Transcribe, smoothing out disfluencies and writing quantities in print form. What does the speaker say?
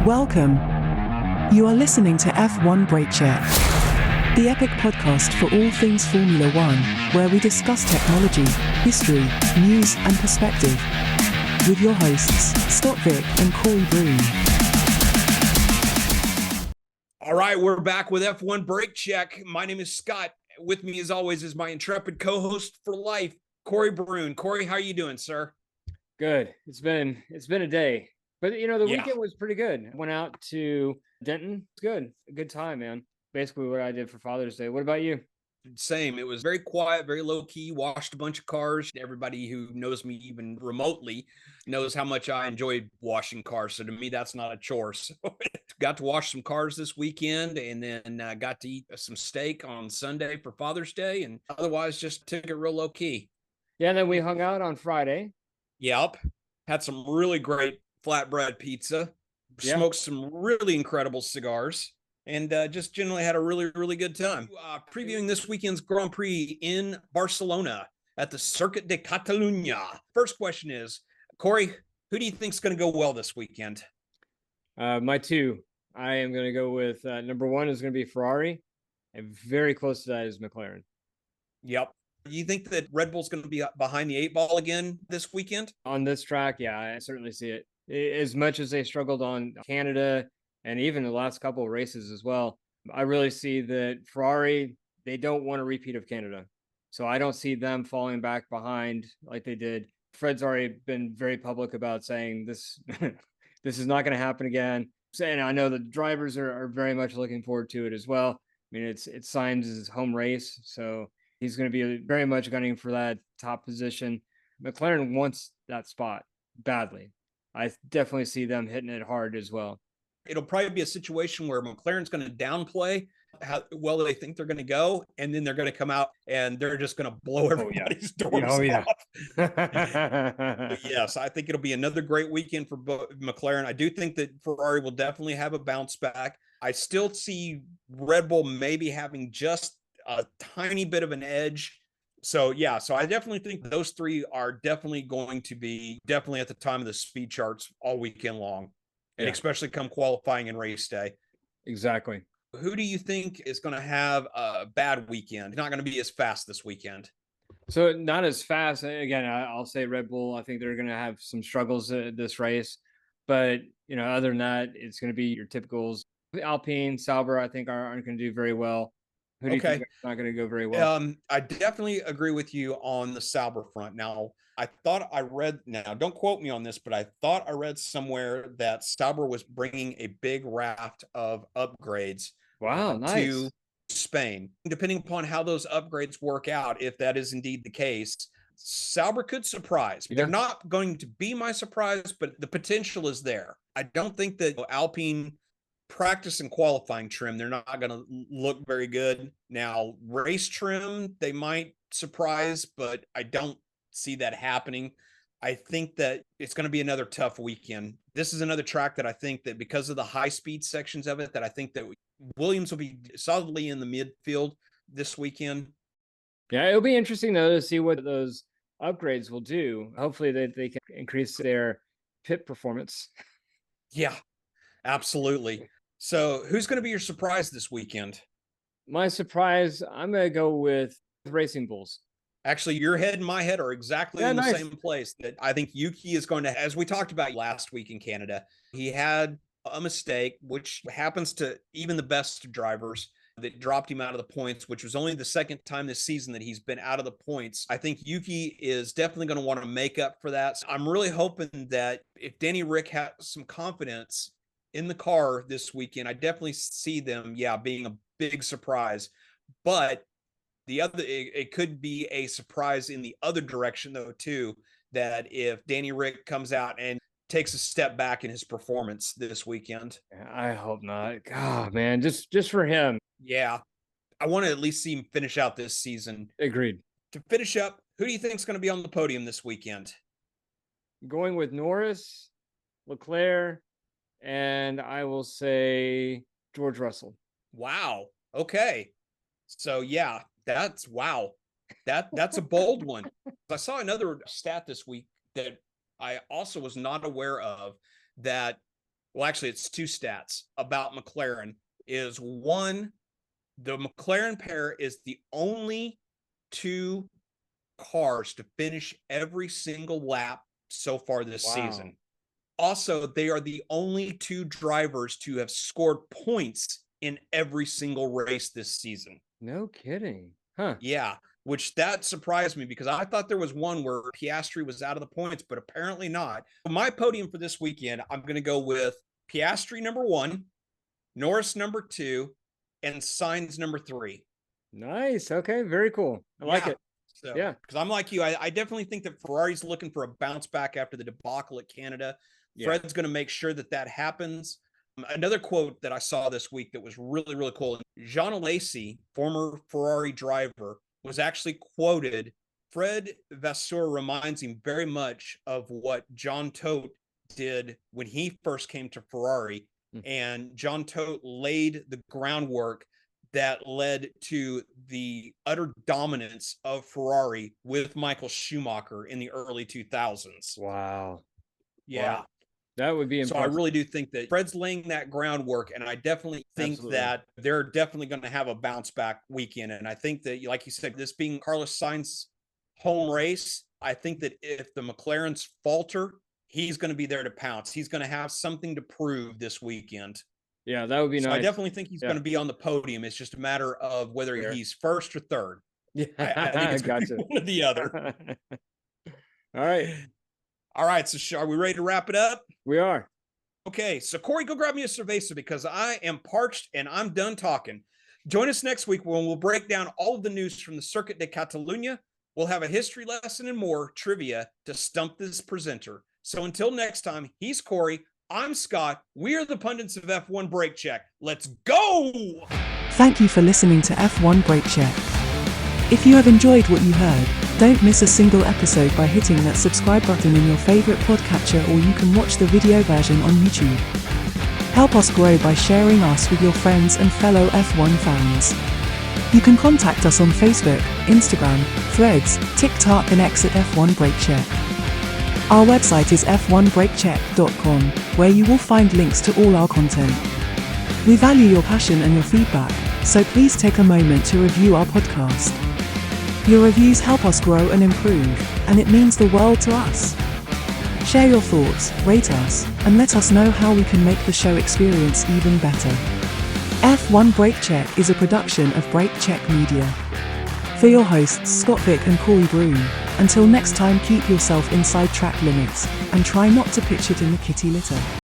Welcome. You are listening to F1 Brake Check, the epic podcast for all things Formula One, where we discuss technology, history, news, and perspective. With your hosts, Scott Vick and Corey Broom. All right, we're back with F1 Brake Check. My name is Scott. With me, as always, is my intrepid co-host for life, Corey Broom. Corey, how are you doing, sir? Good. It's been a day. But, the Yeah. weekend was pretty good. Went out to Denton. It's good. A good time, man. Basically what I did for Father's Day. What about you? Same. It was very quiet, very low-key, washed a bunch of cars. Everybody who knows me even remotely knows how much I enjoy washing cars. So to me, that's not a chore. So got to wash some cars this weekend and then got to eat some steak on Sunday for Father's Day. And otherwise just took it real low-key. Yeah, and then we hung out on Friday. Yep. Had some really great flatbread pizza, smoked some really incredible cigars, and just generally had a really, really good time. Previewing this weekend's Grand Prix in Barcelona at the Circuit de Catalunya. First question is, Corey, who do you think is going to go well this weekend? My two. I am going to go with number one is going to be Ferrari, and very close to that is McLaren. Yep. You think that Red Bull's going to be behind the 8-ball again this weekend? On this track, yeah, I certainly see it. As much as they struggled on Canada and even the last couple of races as well, I really see that Ferrari, they don't want a repeat of Canada. So I don't see them falling back behind like they did. Fred's already been very public about saying this this is not going to happen again. And I know the drivers are very much looking forward to it as well. I mean, it's Sainz's home race, so he's going to be very much gunning for that top position. McLaren wants that spot badly. I definitely see them hitting it hard as well. It'll probably be a situation where McLaren's going to downplay how well they think they're going to go, and then they're going to come out and they're just going to blow everybody's doors off. Yes, I think it'll be another great weekend for McLaren. I do think that Ferrari will definitely have a bounce back. I still see Red Bull maybe having just a tiny bit of an edge. So I definitely think those three are definitely going to be definitely at the time of the speed charts all weekend long, and especially come qualifying and race day. Exactly. Who do you think is going to have a bad weekend? Not going to be as fast this weekend. So not as fast. Again, I'll say Red Bull. I think they're going to have some struggles this race, but other than that, it's going to be your typicals. Alpine, Sauber, I think aren't going to do very well. Who do you think is not going to go very well? I definitely agree with you on the Sauber front. Now, I thought I read, now don't quote me on this, but I thought I read somewhere that Sauber was bringing a big raft of upgrades to Spain. Depending upon how those upgrades work out, if that is indeed the case, Sauber could surprise. They're not going to be my surprise, but the potential is there. I don't think that Alpine practice and qualifying trim, they're not going to look very good. Now, race trim, they might surprise, but I don't see that happening. I think that it's going to be another tough weekend. This is another track that I think that because of the high speed sections of it, that I think that Williams will be solidly in the midfield this weekend. Yeah, it'll be interesting though to see what those upgrades will do. Hopefully they can increase their pit performance. Yeah, absolutely. So who's going to be your surprise this weekend? My surprise, I'm going to go with Racing Bulls. Actually, your head and my head are exactly in the same place. That I think Yuki is going to, as we talked about last week in Canada, he had a mistake, which happens to even the best drivers, that dropped him out of the points, which was only the second time this season that he's been out of the points. I think Yuki is definitely going to want to make up for that. So I'm really hoping that if Danny Rick has some confidence in the car this weekend, I definitely see them, being a big surprise. But it could be a surprise in the other direction though too, that if Danny Rick comes out and takes a step back in his performance this weekend. I hope not. God, man, just for him. Yeah. I want to at least see him finish out this season. Agreed. To finish up, who do you think is going to be on the podium this weekend? Going with Norris, Leclerc, and I will say George Russell. Wow. Okay. So that's wow. That's a bold one. I saw another stat this week that I also was not aware of, that well, actually, it's two stats about McLaren. Is one, the McLaren pair is the only two cars to finish every single lap so far this season. Also, they are the only two drivers to have scored points in every single race this season. No kidding. Huh. Yeah, which that surprised me because I thought there was one where Piastri was out of the points, but apparently not. My podium for this weekend, I'm going to go with Piastri number 1, Norris number 2, and Sainz number 3. Nice. Okay. Very cool. I like it. So, yeah. Because I'm like you, I definitely think that Ferrari's looking for a bounce back after the debacle at Canada. Yeah. Fred's going to make sure that that happens. Another quote that I saw this week that was really, really cool. Jean Alesi, former Ferrari driver, was actually quoted. Fred Vasseur reminds him very much of what John Todt did when he first came to Ferrari. And John Todt laid the groundwork that led to the utter dominance of Ferrari with Michael Schumacher in the early 2000s. Wow. Yeah. Wow. That would be impressive. So I really do think that Fred's laying that groundwork, and I definitely think that they're definitely going to have a bounce back weekend. And I think that, like you said, this being Carlos Sainz's home race, I think that if the McLarens falter, he's going to be there to pounce. He's going to have something to prove this weekend. Yeah, that would be nice. I definitely think he's going to be on the podium. It's just a matter of whether he's first or third. Yeah, I think it's gotcha. One or the other. All right. All right. So are we ready to wrap it up? We are. Okay. So Corey, go grab me a cerveza because I am parched and I'm done talking. Join us next week when we'll break down all of the news from the Circuit de Catalunya. We'll have a history lesson and more trivia to stump this presenter. So until next time, he's Corey. I'm Scott. We are the pundits of F1 Brake Check. Let's go! Thank you for listening to F1 Brake Check. If you have enjoyed what you heard, don't miss a single episode by hitting that subscribe button in your favorite podcatcher, or you can watch the video version on YouTube. Help us grow by sharing us with your friends and fellow F1 fans. You can contact us on Facebook, Instagram, Threads, TikTok and Exit F1 Brake Check. Our website is f1brakecheck.com, where you will find links to all our content. We value your passion and your feedback, so please take a moment to review our podcast. Your reviews help us grow and improve, and it means the world to us. Share your thoughts, rate us, and let us know how we can make the show experience even better. F1 Brake Check is a production of Brake Check Media. For your hosts Scott Vick and Corey Broom, until next time, keep yourself inside track limits, and try not to pitch it in the kitty litter.